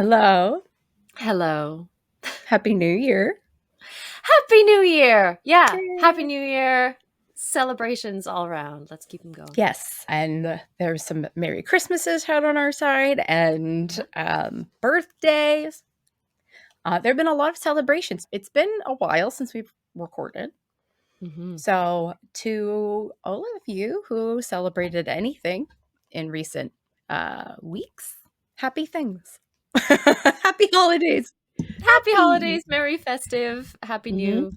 Hello. Hello. Happy New Year. Happy New Year. Yeah. Happy Yay. New Year. Celebrations all around. Let's keep them going. Yes, and there's some Merry Christmases out on our side and birthdays. There have been a lot of celebrations. It's been a while since we've recorded. Mm-hmm. So, to all of you who celebrated anything in recent weeks, happy things. Happy holidays. Happy Happy. holidays. Merry festive. Happy Mhm. New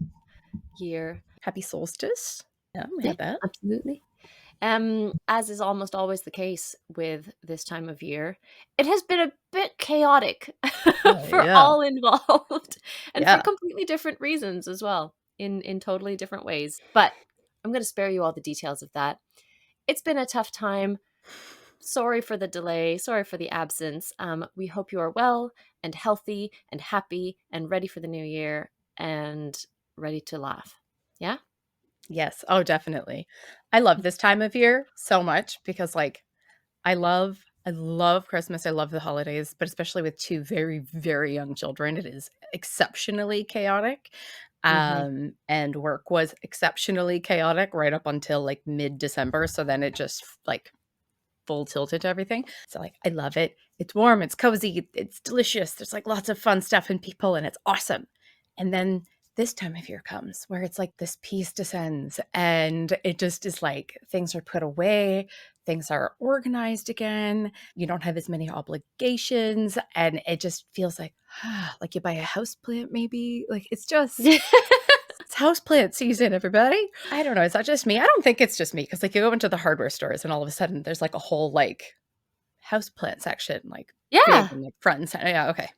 Year. Happy solstice. Yeah, we Yeah, had that. absolutely. As is almost always the case with this time of year, it has been a bit chaotic Oh, for yeah. all involved and for Yeah. completely different reasons as well, in totally different ways. But I'm going to spare you all the details of that. It's been a tough time. Sorry for the delay. Sorry for the absence. We hope you are well and healthy and happy and ready for the new year and ready to laugh. Yeah? Yes. Oh, definitely. I love this time of year so much because I love Christmas. I love the holidays, but especially with two very, very young children, it is exceptionally chaotic. Mm-hmm. And work was exceptionally chaotic right up until like mid-December. So then it just like full tilted to everything. So like I love it. It's warm, it's cozy, it's delicious. There's like lots of fun stuff and people and it's awesome. And then this time of year comes where it's like this peace descends and it just is like things are put away, things are organized again. You don't have as many obligations and it just feels like you buy a house plant maybe. Like it's houseplant season, everybody. I don't know. Is that just me? I don't think it's just me because like you go into the hardware stores and all of a sudden there's like a whole like houseplant section, like big Yeah. and like front and center. Yeah, okay.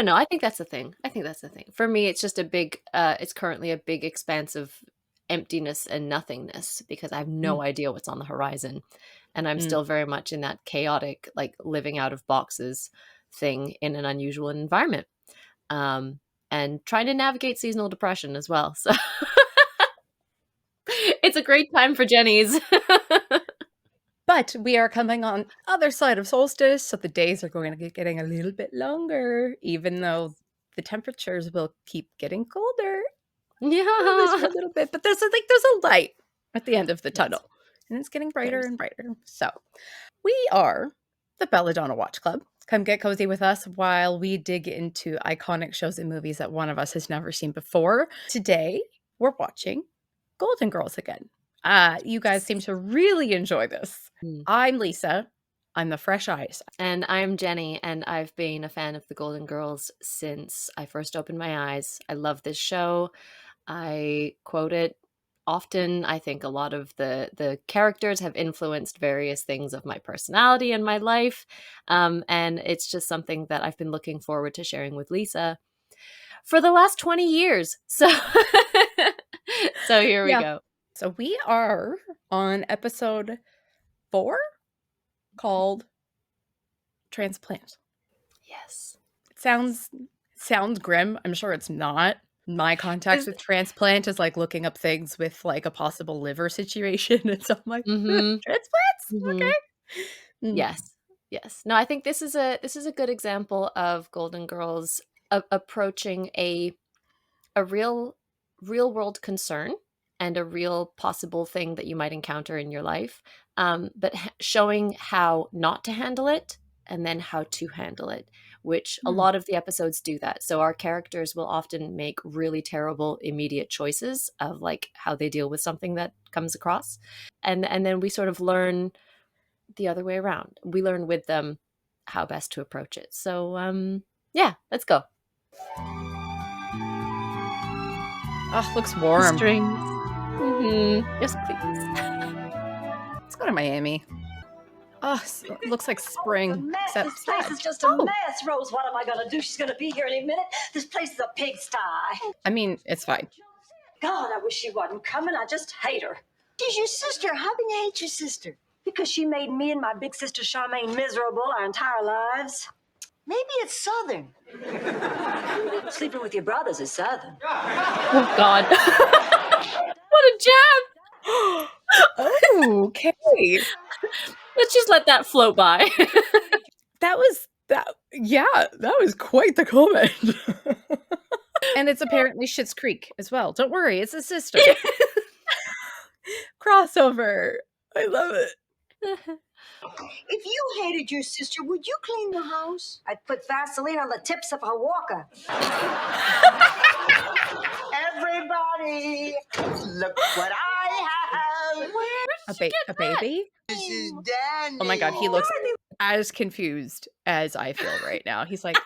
No. I think that's the thing. I think that's the thing. For me, it's just a big, it's currently a big expanse of emptiness and nothingness because I have Mm, no idea what's on the horizon. And I'm mm. still very much in that chaotic, like living out of boxes thing in an unusual environment. Um, and trying to navigate seasonal depression as well. So it's a great time for Jennies. But we are coming on other side of solstice, so the days are going to be getting a little bit longer, even though the temperatures will keep getting colder. This for Yeah. a little bit, but there's a light at the end of the Yes, tunnel, and it's getting brighter there's. and brighter. So we are the Belladonna Watch Club. Come get cozy with us while we dig into iconic shows and movies that one of us has never seen before. Today, we're watching Golden Girls again. You guys seem to really enjoy this. Mm. I'm Lisa. I'm the fresh eyes. And I'm Jenny, and I've been a fan of the Golden Girls since I first opened my eyes. I love this show. I quote it often. I think a lot of the characters have influenced various things of my personality and my life. And it's just something that I've been looking forward to sharing with Lisa for the last 20 years. So so here we Yeah. go. So we are on episode 4 called Transplant. Yes. It sounds grim. I'm sure it's not. My context Is with transplant is like looking up things with like a possible liver situation, and so I'm like, mhm. transplants? Mhm. Okay. Mm, Yes. Yes. No, I think this is a good example of Golden Girls approaching a real world concern and a real possible thing that you might encounter in your life, but showing how not to handle it and then how to handle it, which a mm, lot of the episodes do that. So our characters will often make really terrible immediate choices of like how they deal with something that comes across, and then we sort of learn the other way around. We learn with them how best to approach it. So yeah, let's go. oh, looks The warm. strings. Yes, please. Let's go to Miami. Oh, it looks like Oh, it's a spring, mess. except This place sad. is just a Oh, mess. Rose, what am I going to do? She's going to be here any minute. This place is a pigsty. I mean, it's fine. God, I wish she wasn't coming. I just hate her. She's your sister. How can you hate your sister? Because she made me and my big sister Charmaine miserable our entire lives. Maybe it's Southern. Sleeping with your brothers is Southern. Oh God. What a jab. Oh, okay. Let's just let that float by. That was That was quite the comment. And it's apparently Schitt's Creek as well. Don't worry, it's a sister. Crossover. I love it. If you hated your sister, would you clean the house? I'd put Vaseline on the tips of her walker. Everybody, look what I have. A baby? This is Danny. Oh my god, he looks as confused as I feel right now. He's like,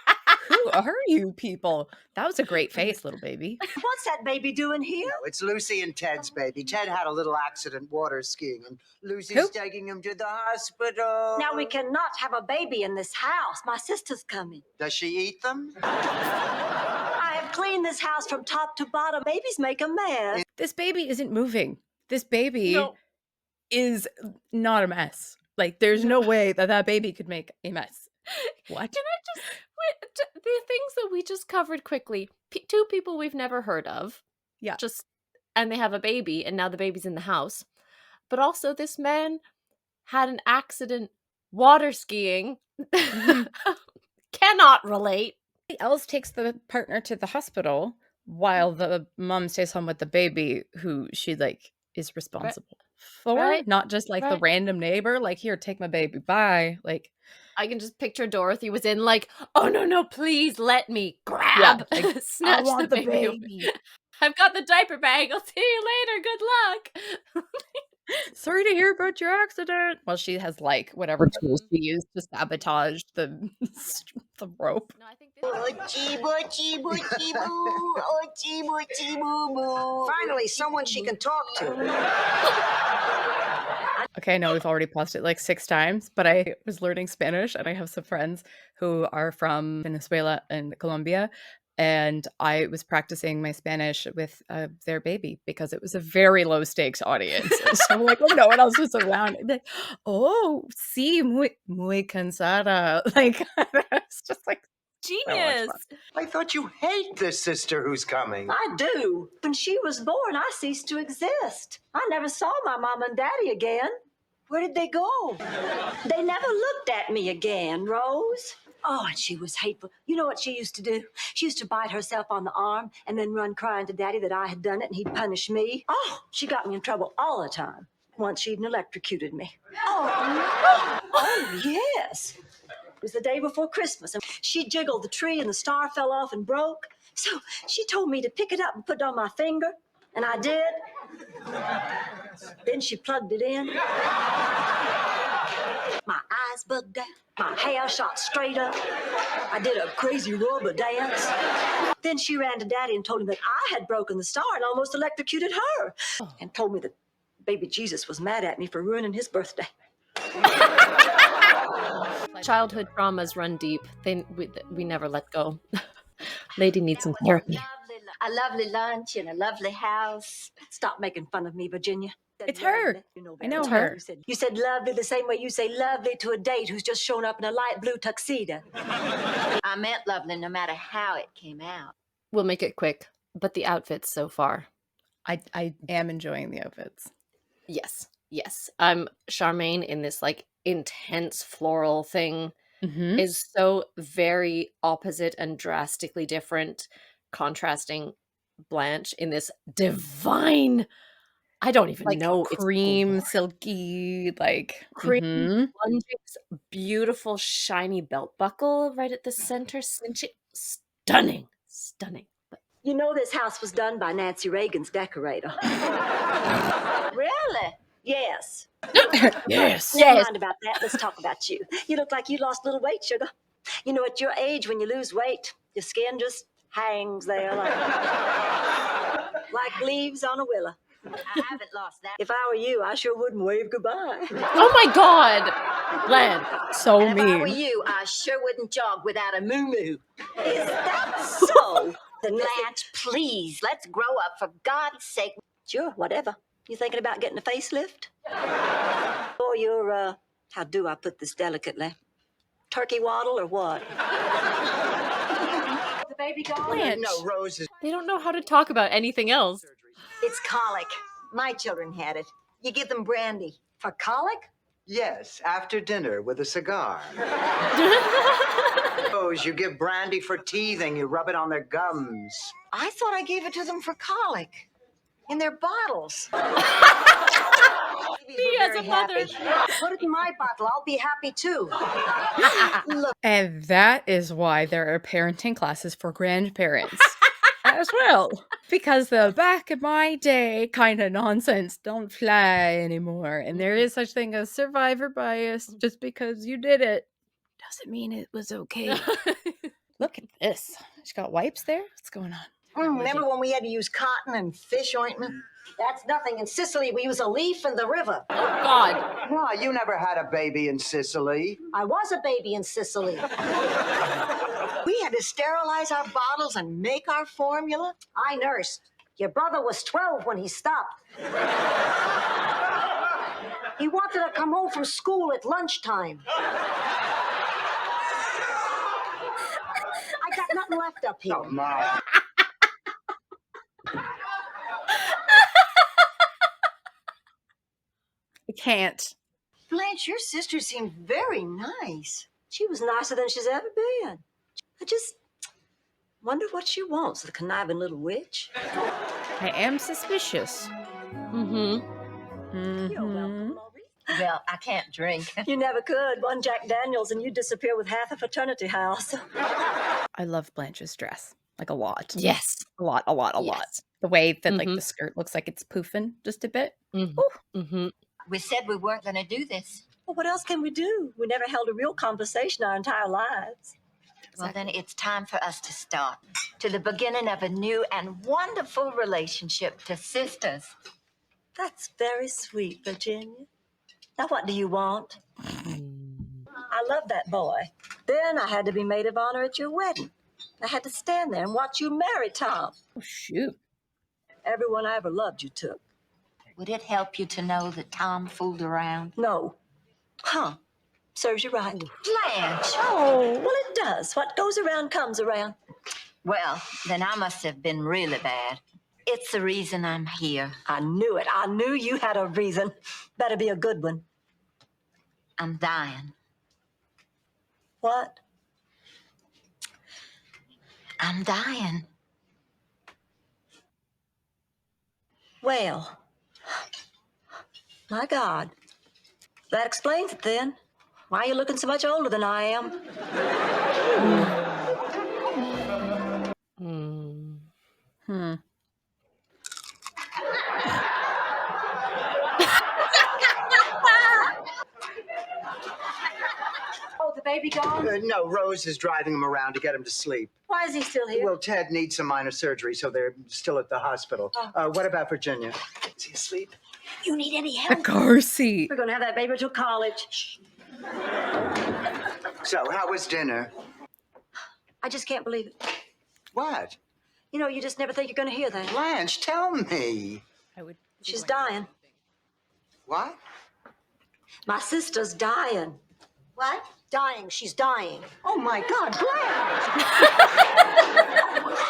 who are you people? That was a great face, little baby. What's that baby doing here? No, it's Lucy and Ted's baby. Ted had a little accident water skiing, and Lucy's Who? taking him to the hospital. Now we cannot have a baby in this house. My sister's coming. Does she eat them? I have cleaned this house from top to bottom. Babies make a mess. This baby isn't moving. This baby No. is not a mess. Like, there's no way that baby could make a mess. What? Can I just the things that we just covered quickly? Two people we've never heard of. Yeah. And they have a baby, and now the baby's in the house. But also, this man had an accident water skiing. Cannot relate. Else takes the partner to the hospital while the mom stays home with the baby who she like is responsible for, Right. not just like the Right. random neighbor, like, here, take my baby, bye. Like, I can just picture Dorothy was in like, oh no, please let me grab, like, snatch I want the baby. I've got the diaper bag. I'll see you later. Good luck. Sorry to hear about your accident. Well, she has like whatever tools she used to sabotage the rope. No, I think Finally, someone she can talk to. Okay, I know we've already paused it like 6 times, but I was learning Spanish and I have some friends who are from Venezuela and Colombia. And I was practicing my Spanish with their baby because it was a very low stakes audience. So like, when no one else was around, like, oh, sí, muy cansada. Like, it's just like genius. I thought you hate this sister who's coming. I do. When she was born, I ceased to exist. I never saw my mom and daddy again. Where did they go? They never looked at me again, Rose. Oh, and she was hateful. You know what she used to do? She used to bite herself on the arm and then run crying to Daddy that I had done it and he'd punish me. Oh, she got me in trouble all the time. Once she even electrocuted me. Oh, no. Oh, yes. It was the day before Christmas, and she jiggled the tree and the star fell off and broke. So she told me to pick it up and put it on my finger, and I did. Then she plugged it in. My eyes bugged out. My hair shot straight up. I did a crazy rubber dance. Then she ran to Daddy and told him that I had broken the star and almost electrocuted her. And told me that baby Jesus was mad at me for ruining his birthday. Childhood traumas run deep. We never let go. Lady needs some therapy. A lovely lunch in a lovely house. Stop making fun of me, Virginia. It's her. I know her. You said lovely the same way you say lovely to a date who's just shown up in a light blue tuxedo. I meant lovely no matter how it came out. We'll make it quick, but the outfits so far. I am enjoying the outfits. Yes. I'm Charmaine in this like intense floral thing is so very opposite and drastically different, contrasting Blanche in this divine, I don't even Like know, cream, silky, like cream, sponges, beautiful shiny belt buckle right at the center, cinching, stunning. You know this house was done by Nancy Reagan's decorator. Really? Yes. Yes. Never mind about that. Let's talk about you. You look like you lost a little weight, sugar. You know, at your age, when you lose weight, your skin just hangs there like leaves on a willow. I haven't lost that. If I were you, I sure wouldn't wave goodbye. Oh my God, Len. So And if I were mean. you, I sure wouldn't jog without a moo-moo. Is that so? Blanche, please, let's grow up, for God's sake. Sure, whatever. You thinking about getting a facelift? Or your, how do I put this delicately? Turkey waddle or what? The baby gone? Blanche. No, Rose is... They don't know how to talk about anything else. It's colic. My children had it. You give them brandy. For colic? Yes, after dinner with a cigar. nose. You give brandy for teething. You rub it on their gums. I thought I gave it to them for colic. In their bottles. Me as a mother. Put it in my bottle. I'll be happy too. And that is why there are parenting classes for grandparents as well. Because the back in my day kind of nonsense don't fly anymore. And there is such thing as survivor bias. Just because you did it doesn't mean it was okay. Look at this. She got wipes there? What's going on? Remember when we had to use cotton and fish ointment? That's nothing. In Sicily, we use a leaf in the river. Oh, God. No, you never had a baby in Sicily. I was a baby in Sicily. We had to sterilize our bottles and make our formula. I nursed. Your brother was 12 when he stopped. He wanted to come home from school at lunchtime. I got nothing left up here. Oh, my. I can't. Blanche, your sister seemed very nice. She was nicer than she's ever been. I just wonder what she wants, the conniving little witch. I am suspicious. Mm-hmm. You're welcome, Maurice. Well, I can't drink. You never could. One Jack Daniels and you'd disappear with half a fraternity house. I love Blanche's dress. Like a lot. Yes. A lot. Yes. The way that like Mhm. the skirt looks like it's poofing just a bit. Mm-hmm. Mm-hmm. We said we weren't going to do this. Well, what else can we do? We never held a real conversation our entire lives. Well, then it's time for us to start. To the beginning of a new and wonderful relationship to sisters. That's very sweet, Virginia. Now, what do you want? I love that boy. Then I had to be maid of honor at your wedding. I had to stand there and watch you marry Tom. Oh, shoot. Everyone I ever loved you took. Would it help you to know that Tom fooled around? No. Huh. Serves you right. Blanche! Oh, well, it does. What goes around comes around. Well, then I must have been really bad. It's the reason I'm here. I knew it. I knew you had a reason. Better be a good one. I'm dying. What? I'm dying. Well, my God. That explains it then. Why are you looking so much older than I am? Hmm. Oh, the baby gone? No, Rose is driving him around to get him to sleep. Why is he still here? Well, Ted needs some minor surgery, so they're still at the hospital. What about Virginia? Is he asleep? You need any A help? car seat. We're going to have that baby till college. Shh. So, how was dinner? I just can't believe it. What? You know, you just never think you're going to hear that. Blanche, tell me. I would. She's dying. What? My sister's dying. What? Dying. She's dying. Oh, my God,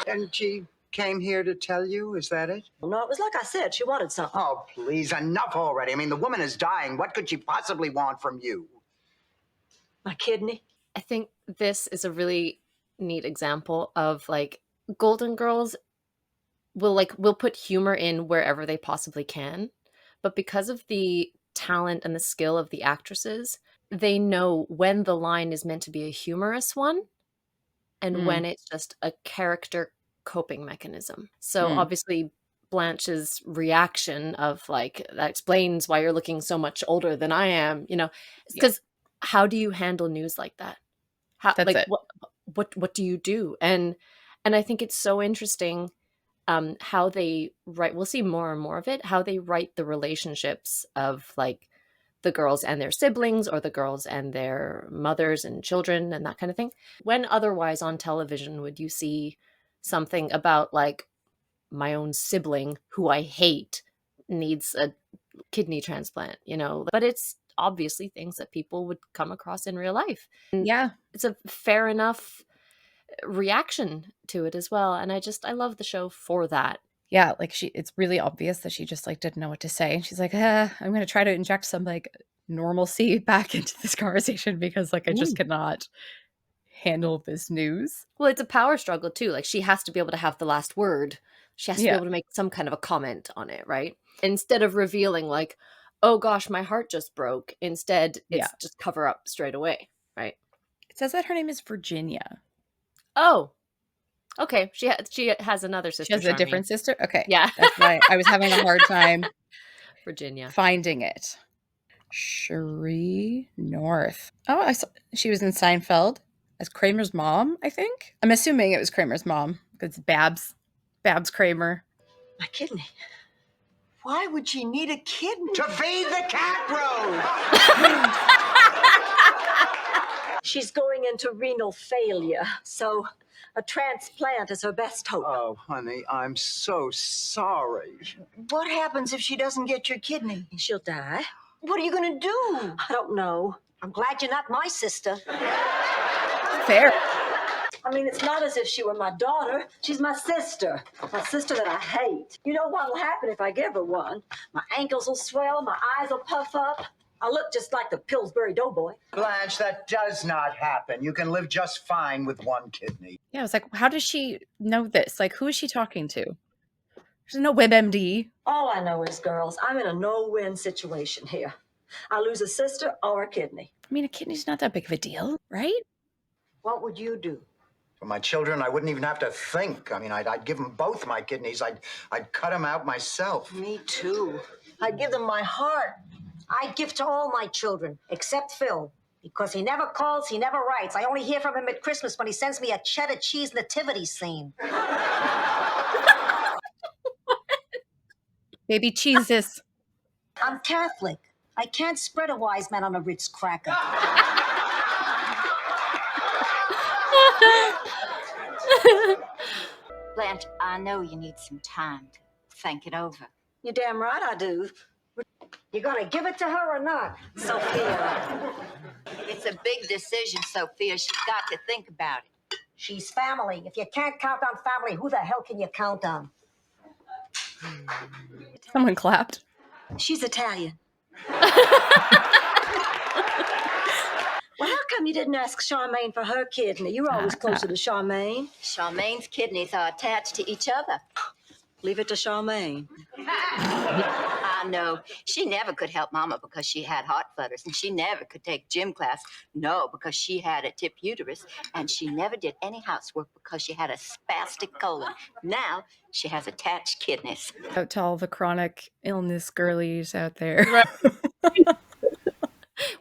Blanche! And she came here to tell you, is that it? No, it was like I said. She wanted something. Oh, please, enough already. I mean, the woman is dying. What could she possibly want from you? My kidney. I think this is a really neat example of like Golden Girls will put humor in wherever they possibly can, but because of the talent and the skill of the actresses, they know when the line is meant to be a humorous one and when it's just a character coping mechanism. So obviously Blanche's reaction of like, that explains why you're looking so much older than I am, you know, because how do you handle news like that? How, That's like it. what do you do? And I think it's so interesting how they write. We'll see more and more of it. How they write the relationships of like the girls and their siblings, or the girls and their mothers and children, and that kind of thing. When otherwise on television would you see something about like my own sibling who I hate needs a kidney transplant, you know? But it's obviously things that people would come across in real life. And Yeah. it's a fair enough reaction to it as well. And I love the show for that. Yeah, like it's really obvious that she just like didn't know what to say. And she's like, I'm going to try to inject some like normalcy back into this conversation because like I just cannot handle this news. Well, it's a power struggle too. Like, she has to be able to have the last word. She has to be Yeah. able to make some kind of a comment on it, right? Instead of revealing like, oh gosh, my heart just broke. Instead, it's just cover up straight away, right? It says that her name is Virginia. Oh, okay. She has another sister. She has a different sister? Okay. Yeah. That's why I was having a hard time Virginia. finding it. Cherie North. Oh, I saw she was in Seinfeld as Kramer's mom, I think. I'm assuming it was Kramer's mom because Babs Kramer. My kidney. Why would she need a kidney? To feed the cat road! She's going into renal failure, so a transplant is her best hope. Oh, honey, I'm so sorry. What happens if she doesn't get your kidney? She'll die. What are you going to do? I don't know. I'm glad you're not my sister. Fair. I mean, it's not as if she were my daughter. She's my sister. My sister that I hate. You know what will happen if I give her one? My ankles will swell, my eyes will puff up. I'll look just like the Pillsbury Doughboy. Blanche, that does not happen. You can live just fine with one kidney. Yeah, I was like, how does she know this? Like, who is she talking to? There's no WebMD. All I know is, girls, I'm in a no-win situation here. I lose a sister or a kidney. I mean, a kidney's not that big of a deal, right? What would you do? For my children, I wouldn't even have to think. I mean, I'd give them both my kidneys. I'd cut them out myself. Me too. I'd give them my heart. I'd give to all my children, except Phil. Because he never calls, he never writes. I only hear from him at Christmas when he sends me a cheddar cheese nativity scene. Baby Jesus. I'm Catholic. I can't spread a wise man on a Ritz cracker. Blanche, I know you need some time to think it over. You're damn right I do. You gonna give it to her or not, Sophia? It's a big decision, Sophia. She's got to think about it. She's family. If you can't count on family, who the hell can you count on? Someone clapped. She's Italian. Well, how come you didn't ask Charmaine for her kidney? You were always closer to Charmaine. Charmaine's kidneys are attached to each other. Leave it to Charmaine. I know. She never could help Mama because she had heart flutters, and she never could take gym class, no, because she had a tip uterus, and she never did any housework because she had a spastic colon. Now, she has attached kidneys. Out to all the chronic illness girlies out there. Right.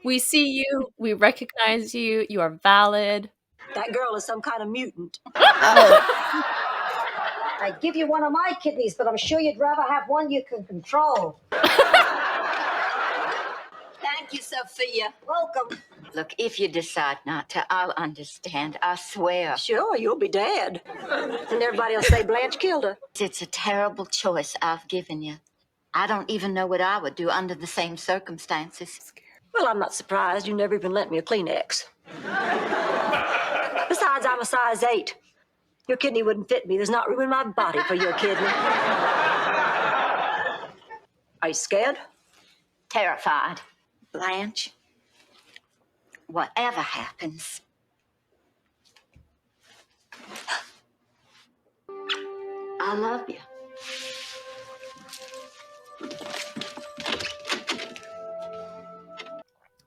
We see you. We recognize you. You are valid. That girl is some kind of mutant. Oh. I'd give you one of my kidneys, but I'm sure you'd rather have one you can control. Thank you, Sophia. Welcome. Look, if you decide not to, I'll understand. I swear. Sure, you'll be dead. And everybody will say Blanche killed her. It's a terrible choice I've given you. I don't even know what I would do under the same circumstances. Well, I'm not surprised. You never even lent me a Kleenex. Besides, I'm a size 8. Your kidney wouldn't fit me. There's not room in my body for your kidney. Are you scared? Terrified. Blanche, whatever happens, I love you.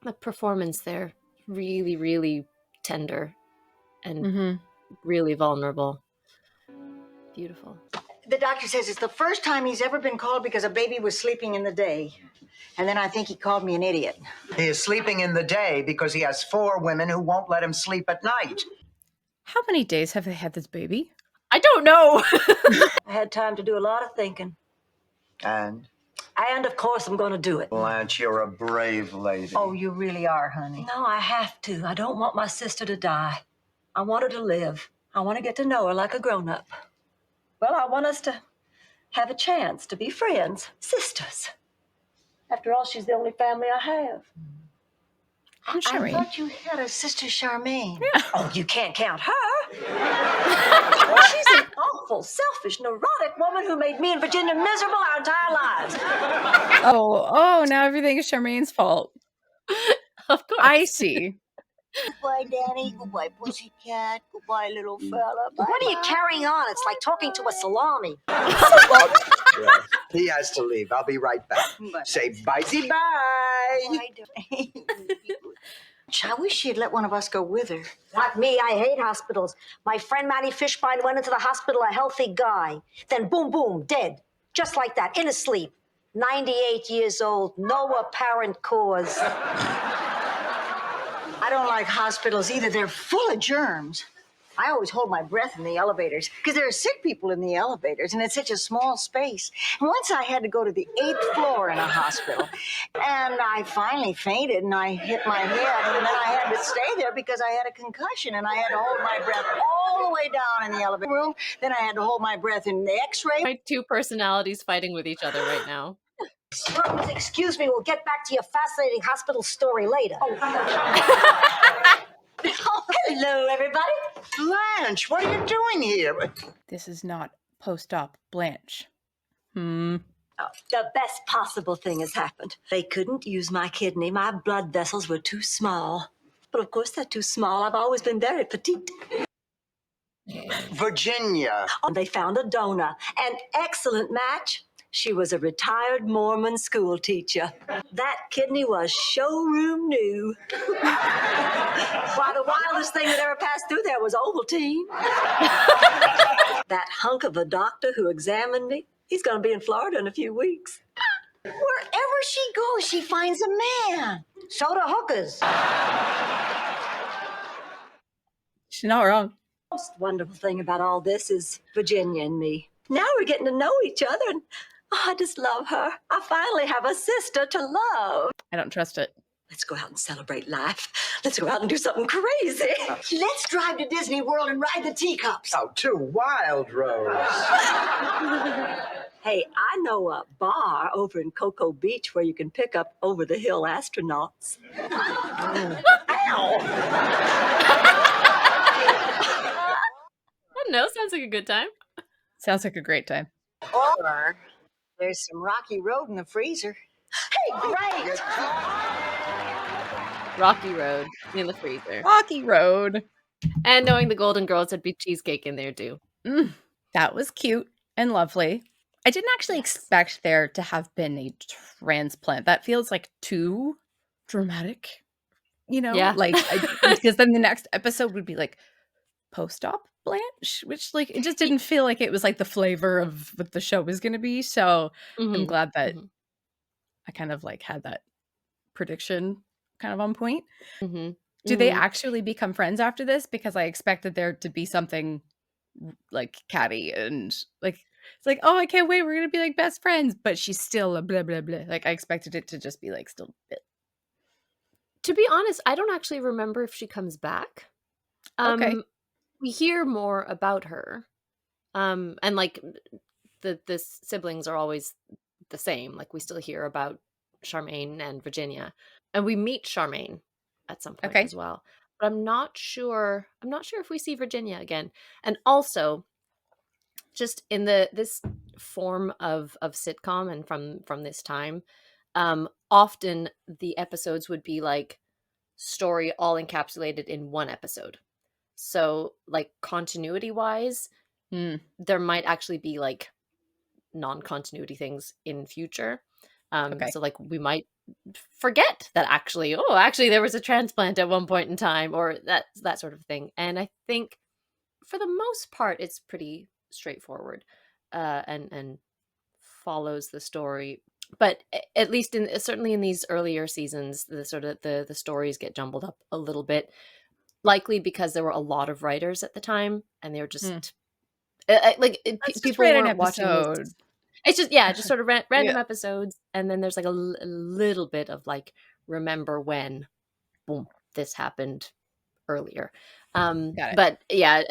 The performance there, really, really tender and really vulnerable. Beautiful. The doctor says it's the first time he's ever been called because a baby was sleeping in the day. And then I think he called me an idiot. He is sleeping in the day because he has 4 women who won't let him sleep at night. How many days have they had this baby? I don't know. I had time to do a lot of thinking. And? And, of course, I'm going to do it. Blanche, you're a brave lady. Oh, you really are, honey. No, I have to. I don't want my sister to die. I want her to live. I want to get to know her like a grown-up. Well, I want us to have a chance to be friends, sisters. After all, she's the only family I have. I'm I thought you had a sister, Charmaine. Yeah. Oh, you can't count her. Well, she's an awful, selfish, neurotic woman who made me and Virginia miserable our entire lives. Oh, now everything is Charmaine's fault. Of course. I see. Goodbye, Danny. Goodbye, pussycat. Goodbye, little fella. What are you carrying on? It's like talking to a salami. Yes. He has to leave. I'll be right back. Say bye-bye. I wish she'd let one of us go with her. Not me. I hate hospitals. My friend Matty Fishbein went into the hospital a healthy guy. Then boom, boom, dead. Just like that, in his sleep. 98 years old, no apparent cause. I don't like hospitals either. They're full of germs. I always hold my breath in the elevators because there are sick people in the elevators and it's such a small space. And once I had to go to the 8th floor in a hospital and I finally fainted and I hit my head and then I had to stay there because I had a concussion and I had to hold my breath all the way down in the elevator room. Then I had to hold my breath in the x-ray. My two personalities fighting with each other right now. Excuse me, we'll get back to your fascinating hospital story later. Hello, everybody. Blanche, what are you doing here? This is not post-op Blanche. Oh, the best possible thing has happened. They couldn't use my kidney. My blood vessels were too small. But of course they're too small. I've always been very petite. Virginia. They found a donor. An excellent match. She was a retired Mormon school teacher. That kidney was showroom new. Why, the wildest thing that ever passed through there was Ovaltine. That hunk of a doctor who examined me, he's going to be in Florida in a few weeks. Wherever she goes, she finds a man. So do hookers. She's not wrong. The most wonderful thing about all this is Virginia and me. Now we're getting to know each other, and I just love her. I finally have a sister to love. I don't trust it. Let's go out and celebrate life. Let's go out and do something crazy. Let's drive to Disney World and ride the teacups. Oh, too wild, Rose. Hey, I know a bar over in Cocoa Beach where you can pick up over-the-hill astronauts. Ow! I don't know. Sounds like a good time. Sounds like a great time. Or there's some Rocky Road in the freezer. Hey, great! Rocky Road in the freezer. Rocky Road. And knowing the Golden Girls, there'd be cheesecake in there too. That was cute and lovely. I didn't actually expect there to have been a transplant. That feels like too dramatic, you know? Yeah. Like, because then the next episode would be like post-op Blanche, which like it just didn't feel like it was like the flavor of what the show was going to be. So I'm glad that I kind of like had that prediction kind of on point. Do they actually become friends after this? Because I expected there to be something like catty and like it's like, oh, I can't wait, we're gonna be like best friends, but she's still a blah blah blah. Like I expected it to just be like still To be honest, I don't actually remember if she comes back. Okay. We hear more about her. And like the siblings are always the same. Like we still hear about Charmaine and Virginia. And we meet Charmaine at some point as well. But I'm not sure if we see Virginia again. And also just in this form of sitcom and from this time, often the episodes would be like story all encapsulated in one episode. So like continuity wise, there might actually be like non-continuity things in future. So like we might forget that actually there was a transplant at one point in time, or that sort of thing. And I think for the most part it's pretty straightforward and follows the story. But at least certainly in these earlier seasons, the sort of the stories get jumbled up a little bit, likely because there were a lot of writers at the time and they were just people weren't watching this. It's just sort of random episodes, and then there's like a little bit of like, remember when, boom, this happened earlier. But yeah,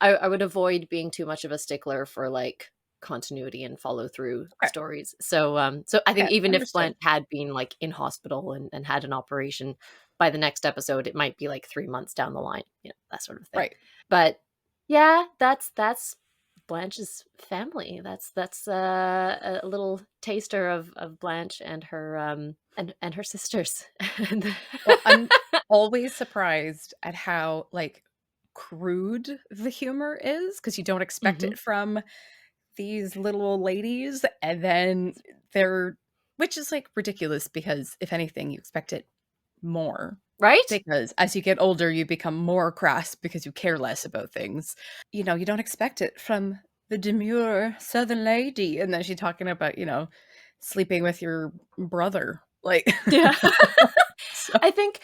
I would avoid being too much of a stickler for like continuity and follow through stories. So I think even if Blanche had been like in hospital and had an operation, by the next episode it might be like 3 months down the line, that sort of thing. Right. But yeah, that's Blanche's family. That's a little taster of Blanche and her And her sisters. Well, I'm always surprised at how, like, crude the humor is, because you don't expect Mhm. it from these little old ladies, and then they're which is, like, ridiculous because if anything, you expect it more, Right? because as you get older, you become more crass because you care less about things. You know, you don't expect it from the demure Southern lady, and then she's talking about, sleeping with your brother, like Yeah. so I think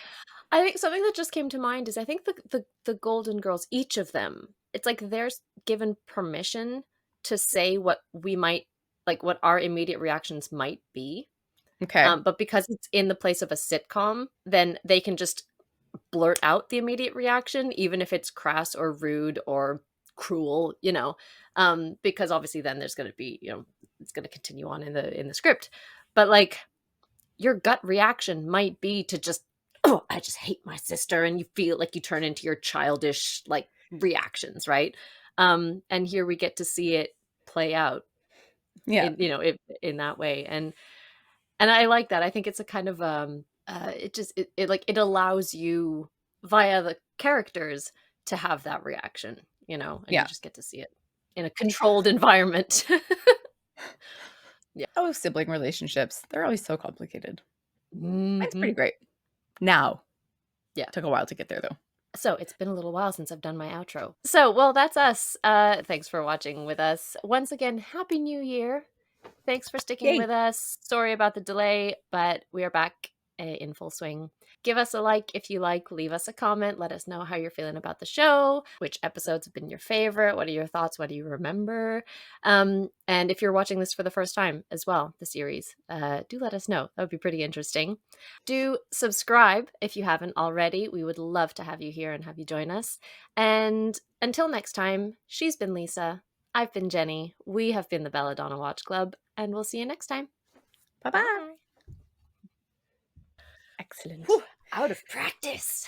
I think something that just came to mind is I think the Golden Girls, each of them, it's like they're given permission to say what we might like what our immediate reactions might be. Okay. But because it's in the place of a sitcom, then they can just blurt out the immediate reaction, even if it's crass or rude or cruel, because obviously then there's going to be, it's going to continue on in the script. But like your gut reaction might be to just, oh, I just hate my sister, and you feel like you turn into your childish like reactions, right? And here we get to see it play out Yeah. in that way, and I like that. I think it's a kind of it allows you via the characters to have that reaction, and you Yeah. just get to see it in a controlled environment. Yeah. Oh, sibling relationships, they're always so complicated. Mine's pretty Mhm. great. Now. Yeah. Took a while to get there, though. So it's been a little while since I've done my outro. So, well, that's us. Thanks for watching with us. Once again, Happy New Year. Thanks for sticking Yay. with us. Sorry about the delay, but we are back in full swing. Give us a like if you like. Leave us a comment. Let us know how you're feeling about the show. Which episodes have been your favorite? What are your thoughts? What do you remember? And if you're watching this for the first time as well, the series, do let us know. That would be pretty interesting. Do subscribe if you haven't already. We would love to have you here and have you join us. And until next time, she's been Lisa. I've been Jenny. We have been the Belladonna Watch Club, and we'll see you next time. Bye-bye. Bye. Excellent. Whew, out of practice.